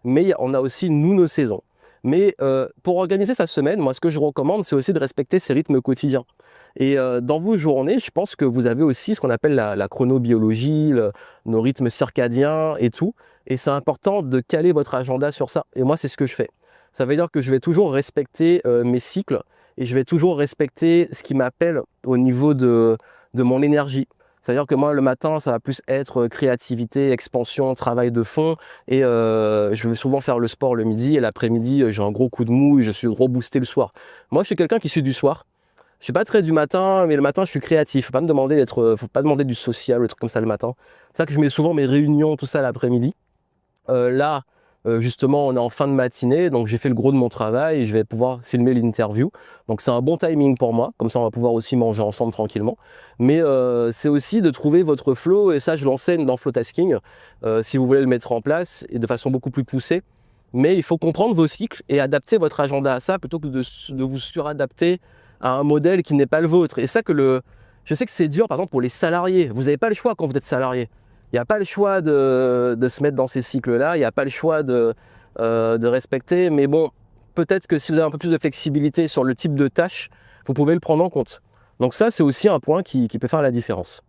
mais on a aussi, nous, nos saisons. Mais pour organiser sa semaine, moi, ce que je recommande, c'est aussi de respecter ses rythmes quotidiens. Et dans vos journées, je pense que vous avez aussi ce qu'on appelle la chronobiologie, nos rythmes circadiens et tout. Et c'est important de caler votre agenda sur ça. Et moi, c'est ce que je fais. Ça veut dire que je vais toujours respecter mes cycles et je vais toujours respecter ce qui m'appelle au niveau de mon énergie. C'est-à-dire que moi, le matin, ça va plus être créativité, expansion, travail de fond. Et je vais souvent faire le sport le midi. Et l'après-midi, j'ai un gros coup de mou et je suis reboosté le soir. Moi, je suis quelqu'un qui suit du soir. Je suis pas très du matin, mais le matin, je suis créatif. Faut pas demander du social ou des trucs comme ça le matin. C'est ça que je mets souvent mes réunions, tout ça l'après-midi. Là, justement, on est en fin de matinée, donc j'ai fait le gros de mon travail et je vais pouvoir filmer l'interview. Donc c'est un bon timing pour moi, comme ça on va pouvoir aussi manger ensemble tranquillement. Mais c'est aussi de trouver votre flow, et ça je l'enseigne dans Flowtasking, si vous voulez le mettre en place, et de façon beaucoup plus poussée. Mais il faut comprendre vos cycles et adapter votre agenda à ça, plutôt que de vous suradapter à un modèle qui n'est pas le vôtre. Et ça je sais que c'est dur, par exemple, pour les salariés. Vous n'avez pas le choix quand vous êtes salarié. Il n'y a pas le choix de se mettre dans ces cycles-là, il n'y a pas le choix de respecter, mais bon, peut-être que si vous avez un peu plus de flexibilité sur le type de tâche, vous pouvez le prendre en compte. Donc ça, c'est aussi un point qui peut faire la différence.